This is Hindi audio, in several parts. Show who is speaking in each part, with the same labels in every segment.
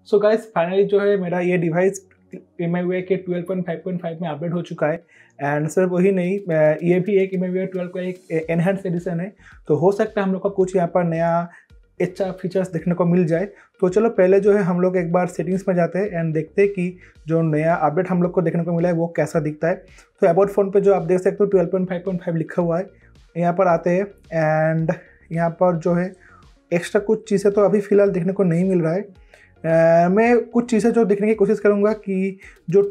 Speaker 1: सो गाइस फाइनली जो है मेरा ये डिवाइस MIUI के 12.5.5 में अपडेट हो चुका है। एंड सिर्फ वही नहीं, ये भी एक MIUI 12 का एक एनहांस एडिशन है, तो हो सकता है हम लोग का कुछ यहाँ पर नया अच्छा फीचर्स देखने को मिल जाए। तो चलो पहले जो है हम लोग एक बार सेटिंग्स में जाते हैं एंड देखते हैं कि जो नया अपडेट हम लोग को देखने को मिला है वो कैसा दिखता है। तो अबाउट फ़ोन पे जो आप देख सकते हो 12.5.5 लिखा हुआ है, यहाँ पर आते हैं एंड यहाँ पर जो है एक्स्ट्रा कुछ चीज़ें तो अभी फ़िलहाल देखने को नहीं मिल रहा है। मैं कुछ चीज़ें जो देखने की कोशिश करूँगा कि जो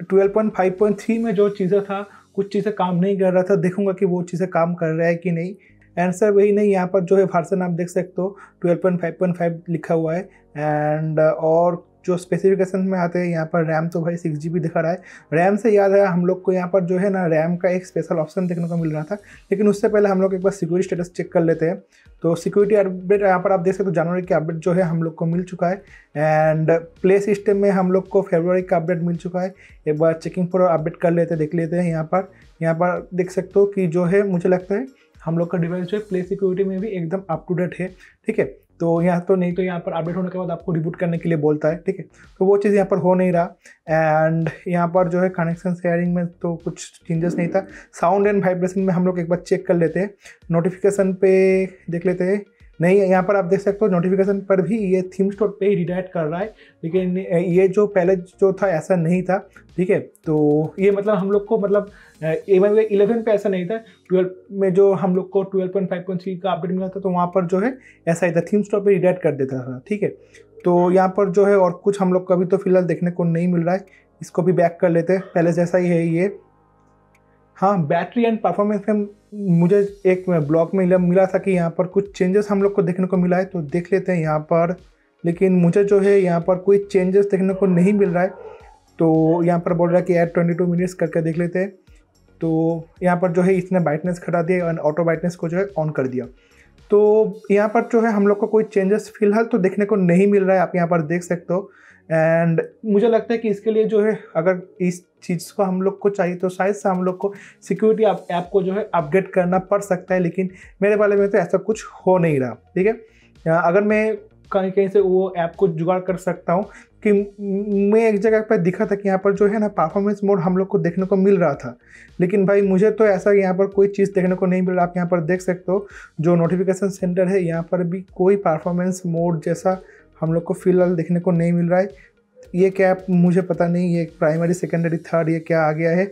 Speaker 1: 12.5.3 में जो चीज़ें था, कुछ चीज़ें काम नहीं कर रहा था, देखूँगा कि वो चीज़ें काम कर रहा है कि नहीं। आंसर वही नहीं, यहाँ पर जो है वर्जन आप देख सकते हो 12.5.5 लिखा हुआ है। एंड और जो स्पेसिफिकेशन में आते हैं यहाँ पर रैम तो भाई 6GB दिखा रहा है। रैम से याद है हम लोग को यहाँ पर जो है ना रैम का एक स्पेशल ऑप्शन देखने को मिल रहा था, लेकिन उससे पहले हम लोग एक बार सिक्योरिटी स्टेटस चेक कर लेते हैं। तो सिक्योरिटी अपडेट यहाँ पर आप देख सकते हो जनवरी का अपडेट जो है हम लोग को मिल चुका है। एंड प्ले सिस्टम में हम लोग को फरवरी का अपडेट मिल चुका है। एक बार चेकिंग पर अपडेट कर लेते हैं, देख लेते हैं। यहाँ पर देख सकते हो कि जो है मुझे लगता है हम लोग का डिवाइस जो है प्ले सिक्योरिटी में भी एकदम अप टू डेट है, ठीक है। तो यहाँ तो नहीं तो यहाँ पर अपडेट होने के बाद आपको रिबूट करने के लिए बोलता है, ठीक है। तो वो चीज़ यहाँ पर हो नहीं रहा। एंड यहाँ पर जो है कनेक्शन शेयरिंग में तो कुछ चेंजेस नहीं था। साउंड एंड वाइब्रेशन में हम लोग एक बार चेक कर लेते हैं, नोटिफिकेशन पे देख लेते हैं। नहीं, यहाँ पर आप देख सकते हो नोटिफिकेशन पर भी ये थीम स्टोर पे ही रिडायरेक्ट कर रहा है, लेकिन ये जो पहले जो था ऐसा नहीं था, ठीक है। तो ये मतलब हम लोग को मतलब MIUI 11 पे ऐसा नहीं था, 12 में जो हम लोग को 12.5.3 का अपडेट मिला था तो वहाँ पर जो है ऐसा ही था, थीम स्टोर पे रिडायरेक्ट कर देता था, ठीक है। तो यहाँ पर जो है और कुछ हम लोग को अभी तो फिलहाल देखने को नहीं मिल रहा है। इसको भी बैक कर लेते हैं, पहले जैसा ही है ये। हाँ, बैटरी एंड परफॉर्मेंस में मुझे एक ब्लॉग में मिला था कि यहाँ पर कुछ चेंजेस हम लोग को देखने को मिला है, तो देख लेते हैं यहाँ पर। लेकिन मुझे जो है यहाँ पर कोई चेंजेस देखने को नहीं मिल रहा है। तो यहाँ पर बोल रहा है कि ऐड 22 मिनट्स करके देख लेते हैं। तो यहाँ पर जो है इसने ब्राइटनेस घटा दिया और ऑटो ब्राइटनेस को जो है ऑन कर दिया। तो यहाँ पर जो है हम लोग को कोई चेंजेस फिलहाल तो देखने को नहीं मिल रहा है, आप यहाँ पर देख सकते हो। एंड मुझे लगता है कि इसके लिए जो है अगर इस चीज़ को हम लोग को चाहिए तो शायद से हम लोग को सिक्योरिटी ऐप को जो है अपडेट करना पड़ सकता है, लेकिन मेरे वाले में तो ऐसा कुछ हो नहीं रहा, ठीक है। अगर मैं कहीं कहीं से वो ऐप को जुगाड़ कर सकता हूँ कि मैं एक जगह पर दिखा था कि यहाँ पर जो है ना परफॉर्मेंस मोड हम लोग को देखने को मिल रहा था, लेकिन भाई मुझे तो ऐसा यहाँ पर कोई चीज़ देखने को नहीं मिल रहा। आप यहाँ पर देख सकते हो जो नोटिफिकेशन सेंटर है यहाँ पर भी कोई परफॉर्मेंस मोड जैसा हम लोग को फिलहाल देखने को नहीं मिल रहा है। ये क्या मुझे पता नहीं, ये प्राइमरी सेकेंडरी थर्ड ये क्या आ गया है।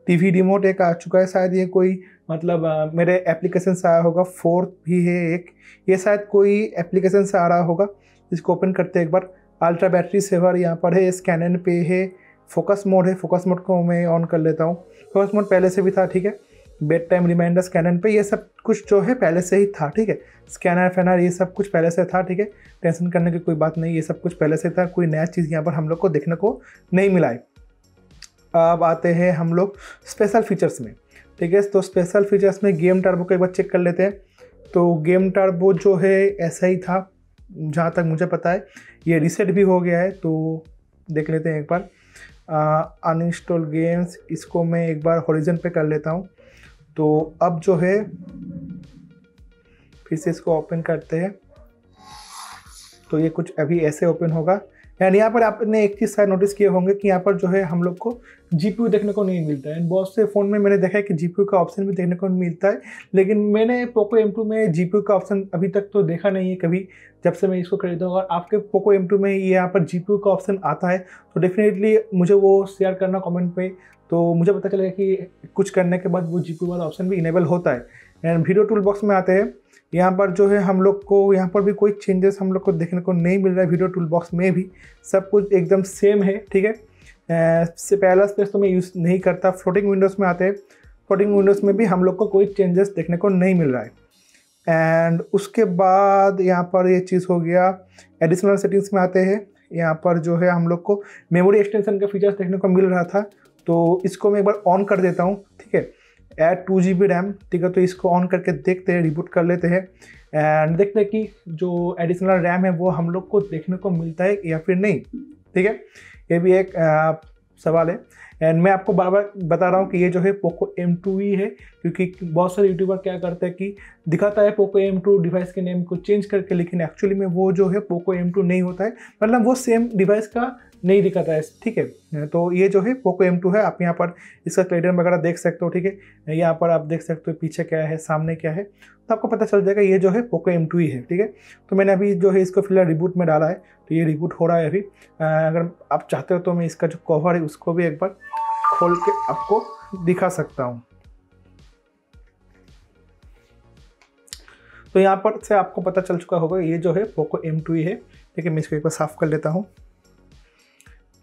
Speaker 1: टीवी रिमोट एक आ चुका है, शायद ये कोई मतलब मेरे एप्लीकेशन से आया होगा। फोर्थ भी है एक, ये शायद कोई एप्लीकेशन से आ रहा होगा। इसको ओपन करते हैं एक बार। अल्ट्रा बैटरी सेवर यहाँ पर है, स्कैनन पे है, फोकस मोड है, फोकस मोड को मैं ऑन कर लेता हूँ। फोकस मोड पहले से भी था, ठीक है। बेड टाइम रिमाइंडर स्कैनन पे ये सब कुछ जो है पहले से ही था, ठीक है। स्कैनर फैनर ये सब कुछ पहले से था, ठीक है। टेंशन करने की कोई बात नहीं, ये सब कुछ पहले से था, कोई नया चीज़ यहाँ पर हम लोग को देखने को नहीं मिला है। अब आते हैं हम लोग स्पेशल फीचर्स में, ठीक है। तो स्पेशल फीचर्स में गेम टर्बो को एक बार चेक कर लेते हैं। तो गेम टर्बो जो है ऐसा ही था जहाँ तक मुझे पता है, ये रीसेट भी हो गया है, तो देख लेते हैं एक बार। अनइंस्टॉल गेम्स, इसको मैं एक बार हॉरिजन पे कर लेता हूँ। तो अब जो है फिर से इसको ओपन करते हैं, तो ये कुछ अभी ऐसे ओपन होगा। एंड यहाँ पर आपने एक चीज़ शायद नोटिस किए होंगे कि यहाँ पर जो है हम लोग को GPU देखने को नहीं मिलता है। एंड बहुत से फ़ोन में मैंने देखा है कि GPU का ऑप्शन भी देखने को मिलता है, लेकिन मैंने पोको M2 में GPU का ऑप्शन अभी तक तो देखा नहीं है कभी, जब से मैं इसको खरीदा हूँ। और आपके पोको M2 में ये यहाँ पर GPU का ऑप्शन आता है तो डेफिनेटली मुझे वो शेयर करना कमेंट पे, तो मुझे पता चलेगा कि कुछ करने के बाद वो GPU वाला ऑप्शन भी इनेबल होता है। एंड वीडियो टूल बॉक्स में आते हैं, यहाँ पर जो है हम लोग को यहाँ पर भी कोई चेंजेस हम लोग को देखने को नहीं मिल रहा है। वीडियो टूल बॉक्स में भी सब कुछ एकदम सेम है, ठीक है। से पहला स्पेस तो मैं यूज़ नहीं करता। फ्लोटिंग विंडोज़ में आते हैं, फ्लोटिंग विंडोज़ में भी हम लोग को कोई चेंजेस देखने को नहीं मिल रहा है। एंड उसके बाद यहाँ पर ये चीज़ हो गया। एडिशनल सेटिंग्स में आते हैं, यहाँ पर जो है हम लोग को मेमोरी एक्सटेंशन का फीचर्स देखने को मिल रहा था, तो इसको मैं एक बार ऑन कर देता हूँ, ठीक है। ऐड 2GB रैम, ठीक है। तो इसको ऑन करके देखते हैं, रिबूट कर लेते हैं एंड देखते हैं कि जो एडिशनल रैम है वो हम लोग को देखने को मिलता है या फिर नहीं, ठीक है। ये भी एक सवाल है। एंड मैं आपको बार बार बता रहा हूँ कि ये जो है पोको M2 ही है, क्योंकि बहुत सारे यूट्यूबर क्या करते हैं कि दिखाता है पोको M2 डिवाइस के नेम को चेंज करके, लेकिन एक्चुअली में वो जो है पोको M2 नहीं होता है, मतलब वो सेम डिवाइस का नहीं दिखाता है, ठीक है। तो ये जो है पोको M2 है। आप यहाँ पर इसका क्लेडर वगैरह देख सकते हो, ठीक है। यहाँ पर आप देख सकते हो पीछे क्या है, सामने क्या है, तो आपको पता चल जाएगा ये जो है पोको M2 ही है, ठीक है। तो मैंने अभी जो है इसको फिलहाल रिबूट में डाला है, तो ये रिबूट हो रहा है अभी। अगर आप चाहते हो तो मैं इसका जो कवर है उसको भी एक बार खोल के आपको दिखा सकता हूँ। तो यहाँ पर से आपको पता चल चुका होगा ये जो है पोको M2 ही है, ठीक है। मैं इसको एक बार साफ कर लेता हूँ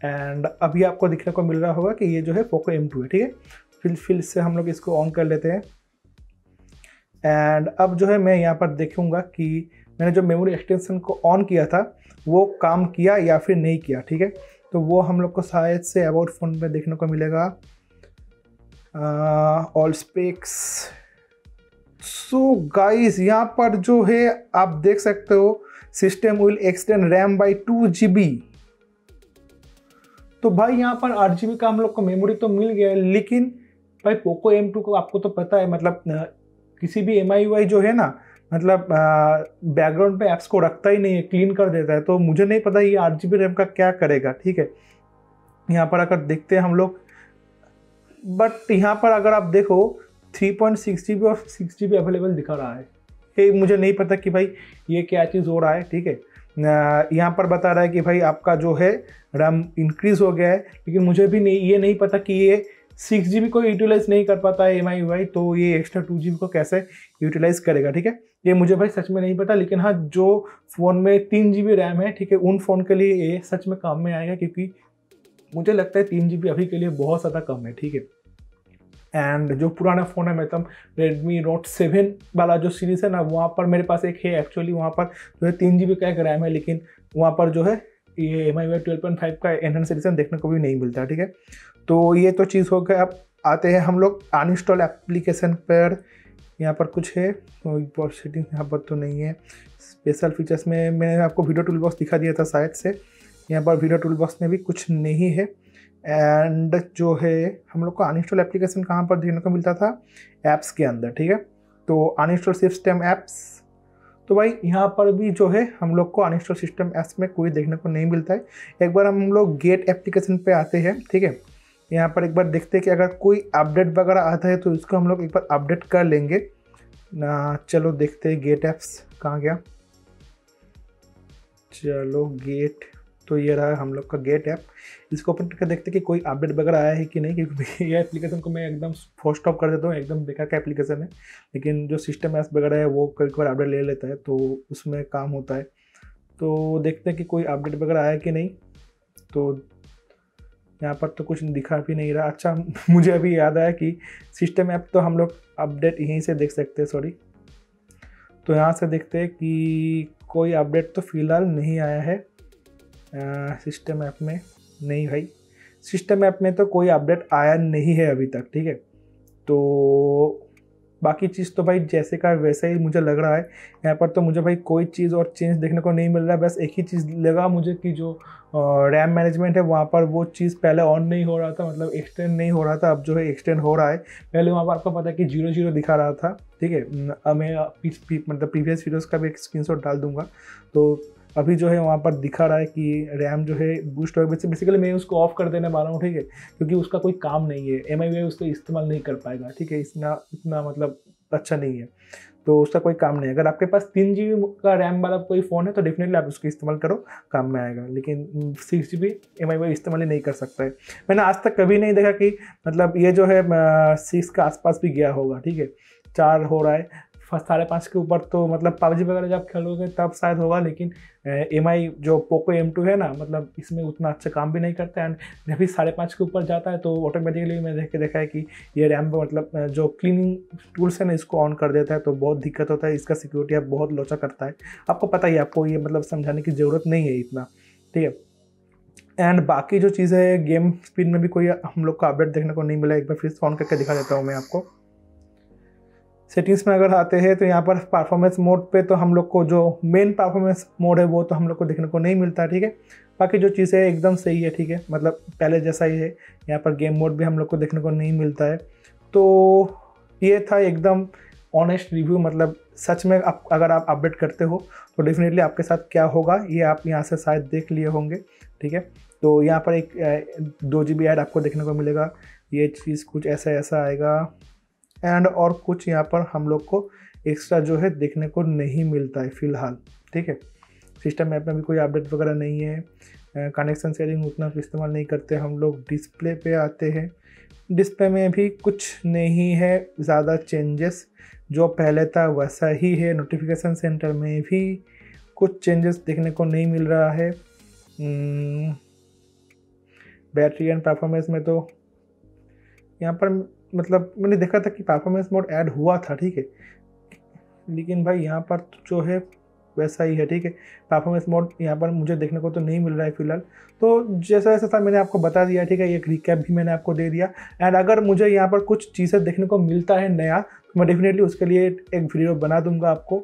Speaker 1: एंड अभी आपको दिखने को मिल रहा होगा कि ये जो है पोको M2 है, ठीक है। फिर से हम लोग इसको ऑन कर लेते हैं एंड अब जो है मैं यहाँ पर देखूंगा कि मैंने जो मेमोरी एक्सटेंशन को ऑन किया था वो काम किया या फिर नहीं किया, ठीक है। तो वो हम लोग को शायद से अबाउट फ़ोन में देखने को मिलेगा, ऑल स्पेक्स। सो गाइस यहाँ पर जो है आप देख सकते हो system will extend RAM by 2 GB। तो भाई यहाँ पर 8 GB का हम लोग को मेमोरी तो मिल गया है, लेकिन भाई पोको M2 को आपको तो पता है, मतलब किसी भी MIUI जो है ना, मतलब बैकग्राउंड पे ऐप्स को रखता ही नहीं है, क्लीन कर देता है। तो मुझे नहीं पता ये 8 GB रैम का क्या करेगा, ठीक है। यहाँ पर अगर देखते हैं हम लोग, बट यहाँ पर अगर आप देखो 3.6 GB और 6 GB अवेलेबल दिखा रहा है। ये मुझे नहीं पता कि भाई ये क्या चीज़ हो रहा है, ठीक है। यहाँ पर बता रहा है कि भाई आपका जो है रैम इंक्रीज हो गया है, लेकिन मुझे भी ये नहीं पता कि ये 6 GB को यूटिलाइज नहीं कर पाता है MIUI, तो ये एक्स्ट्रा 2 GB को कैसे यूटिलाइज करेगा, ठीक है। ये मुझे भाई सच में नहीं पता, लेकिन हाँ जो फ़ोन में 3 GB रैम है, ठीक है, उन फ़ोन के लिए ये सच में काम में आएगा, क्योंकि मुझे लगता है 3 GB अभी के लिए बहुत ज़्यादा कम है, ठीक है। एंड जो पुराना फ़ोन है, मतलब Redmi Note 7 वाला जो सीरीज़ है ना, वहाँ पर मेरे पास एक है एक्चुअली, वहाँ पर जो है 3 GB का एक रैम है, लेकिन वहाँ पर जो है ये MIUI 12.5 का एनहांस एडिशन देखने को भी नहीं मिलता, ठीक है। तो ये तो चीज़ हो गया। अब आते हैं हम लोग अनइंस्टॉल एप्लीकेशन पर। यहाँ पर कुछ है, सेटिंग यहाँ पर तो नहीं है। स्पेशल फीचर्स में मैंने आपको वीडियो टूल बॉक्स दिखा दिया था शायद से, यहाँ पर वीडियो टूल बॉक्स में भी कुछ नहीं है। एंड जो है हम लोग को अनइंस्टॉल एप्लीकेशन कहाँ पर देखने को मिलता था, ऐप्स के अंदर, ठीक है। तो अनइंस्टॉल सिस्टम ऐप्स, तो भाई यहाँ पर भी जो है हम लोग को अनइंस्टॉल सिस्टम ऐप्स में कोई देखने को नहीं मिलता है। एक बार हम लोग गेट एप्लीकेशन पे आते हैं, ठीक है। यहाँ पर एक बार देखते हैं कि अगर कोई अपडेट वगैरह आता है तो इसको हम लोग एक बार अपडेट कर लेंगे ना। चलो देखते हैं गेट ऐप्स कहाँ गया। चलो गेट, तो ये रहा हम लोग का गेट ऐप। इसको ओपन करके देखते हैं कि कोई अपडेट वगैरह आया है कि नहीं, क्योंकि ये एप्लीकेशन को मैं एकदम फर्स्ट स्टॉप कर देता हूँ, एकदम बेकार का एप्लीकेशन है। लेकिन जो सिस्टम ऐप्स वगैरह है वो कई बार अपडेट ले लेता है, तो उसमें काम होता है। तो देखते हैं कि कोई अपडेट वगैरह आया कि नहीं। तो यहाँ पर तो कुछ दिखा भी नहीं रहा। अच्छा मुझे अभी याद आया कि सिस्टम ऐप तो हम लोग अपडेट यहीं से देख सकते हैं, सॉरी। तो यहाँ से देखते हैं कि कोई अपडेट तो फ़िलहाल नहीं आया है सिस्टम ऐप में। नहीं भाई, सिस्टम ऐप में तो कोई अपडेट आया नहीं है अभी तक, ठीक है। तो बाकी चीज़ तो भाई जैसे का वैसे ही मुझे लग रहा है। यहाँ पर तो मुझे भाई कोई चीज़ और चेंज देखने को नहीं मिल रहा है। बस एक ही चीज़ लगा मुझे कि जो रैम मैनेजमेंट है वहाँ पर वो चीज़ पहले ऑन नहीं हो रहा था, मतलब एक्सटेंड नहीं हो रहा था, अब जो है एक्सटेंड हो रहा है। पहले वहाँ पर आपको पता है कि 0 दिखा रहा था, ठीक है। मैं मतलब प्रीवियस वीडियोज़ का भी एक स्क्रीनशॉट डाल दूँगा। तो अभी जो है वहाँ पर दिखा रहा है कि रैम जो है बूस्ट हो गया। बेसिकली मैं उसको ऑफ कर देने वाला हूँ, ठीक है, क्योंकि उसका कोई काम नहीं है। MIUI उसको इस्तेमाल नहीं कर पाएगा, ठीक है। इतना मतलब अच्छा नहीं है, तो उसका कोई काम नहीं है। अगर आपके पास 3 GB का रैम वाला कोई फ़ोन है तो डेफिनेटली आप उसको इस्तेमाल करो, काम में आएगा। लेकिन 6 GB MIUI इस्तेमाल ही नहीं कर सकता है। मैंने आज तक कभी नहीं देखा कि मतलब ये जो है 6 के आसपास भी गया होगा, ठीक है। 4 हो रहा है, 5.5 के ऊपर तो मतलब PUBG वगैरह जब खेलोगे तब शायद होगा। लेकिन MI जो पोको M2 है ना, मतलब इसमें उतना अच्छा काम भी नहीं करता है। एंड जब भी 5.5 के ऊपर जाता है तो ऑटोमेटिकली मैंने देखा है कि ये रैम पर मतलब जो क्लीनिंग टूल्स है ना इसको ऑन कर देता है, तो बहुत दिक्कत होता है। इसका सिक्योरिटी आप बहुत लोचा करता है, आपको पता ही है, आपको ये मतलब समझाने की ज़रूरत नहीं है इतना, ठीक है। एंड बाकी जो चीज़ है, गेम स्पीड में भी कोई हम लोग का अपडेट देखने को नहीं मिला। एक बार फिर ऑन करके दिखा देता हूँ मैं आपको। सेटिंग्स में अगर आते हैं तो यहाँ पर परफॉर्मेंस मोड पे तो हम लोग को जो मेन परफॉर्मेंस मोड है वो तो हम लोग को देखने को नहीं मिलता, ठीक है। बाकी जो चीज़ें एकदम सही है, ठीक है, मतलब पहले जैसा ही है। यहाँ पर गेम मोड भी हम लोग को देखने को नहीं मिलता है। तो ये था एकदम ऑनेस्ट रिव्यू, मतलब सच में अगर आप अपडेट करते हो तो डेफिनेटली आपके साथ क्या होगा ये आप यहाँ से शायद देख लिए होंगे, ठीक है। तो यहाँ पर एक 2 GB ऐड आपको देखने को मिलेगा, ये चीज़ कुछ ऐसा आएगा। एंड और कुछ यहाँ पर हम लोग को एक्स्ट्रा जो है देखने को नहीं मिलता है फ़िलहाल, ठीक है। सिस्टम ऐप में भी कोई अपडेट वगैरह नहीं है। कनेक्शन शेयरिंग उतना इस्तेमाल नहीं करते हम लोग। डिस्प्ले पे आते हैं, डिस्प्ले में भी कुछ नहीं है ज़्यादा चेंजेस, जो पहले था वैसा ही है। नोटिफिकेशन सेंटर में भी कुछ चेंजेस देखने को नहीं मिल रहा है। बैटरी एंड परफॉर्मेंस में तो यहाँ पर मतलब मैंने देखा था कि परफॉर्मेंस मोड ऐड हुआ था, ठीक है, लेकिन भाई यहाँ पर जो है वैसा ही है, ठीक है। परफॉर्मेंस मोड यहाँ पर मुझे देखने को तो नहीं मिल रहा है फ़िलहाल। तो जैसा था मैंने आपको बता दिया, ठीक है, एक रिकैप भी मैंने आपको दे दिया। एंड अगर मुझे यहाँ पर कुछ चीज़ें देखने को मिलता है नया तो मैं डेफिनेटली उसके लिए एक वीडियो बना दूंगा आपको।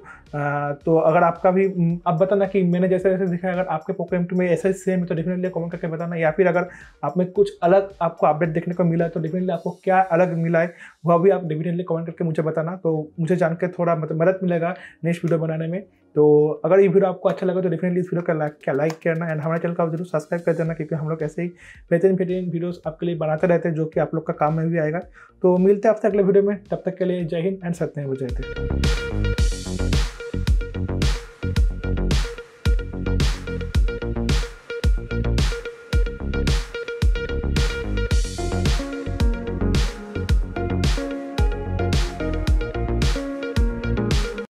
Speaker 1: तो अगर आपका भी अब बताना कि मैंने जैसे जैसे दिखाया, अगर आपके पोको M2 में ऐसा ही सेम है तो डेफिनेटली कमेंट करके बताना। या फिर अगर आप में कुछ अलग आपको अपडेट देखने को मिला है तो डेफिनेटली आपको क्या अलग मिला है वह भी आप डेफिनेटली कमेंट करके मुझे बताना, तो मुझे जान के थोड़ा मदद मिलेगा नेक्स्ट वीडियो बनाने में। तो अगर ये वीडियो आपको अच्छा लगा तो डेफिनेटली इस वीडियो का लाइक करना एंड हमारे चैनल को आप जरूर सब्सक्राइब कर देना, क्योंकि हम लोग ऐसे ही बेहतरीन वीडियोस आपके लिए बनाते रहते हैं जो कि आप लोग का काम में भी आएगा। तो मिलते हैं आपसे अगले वीडियो में, तब तक के लिए जय हिंद एंड सत्य में जय थे।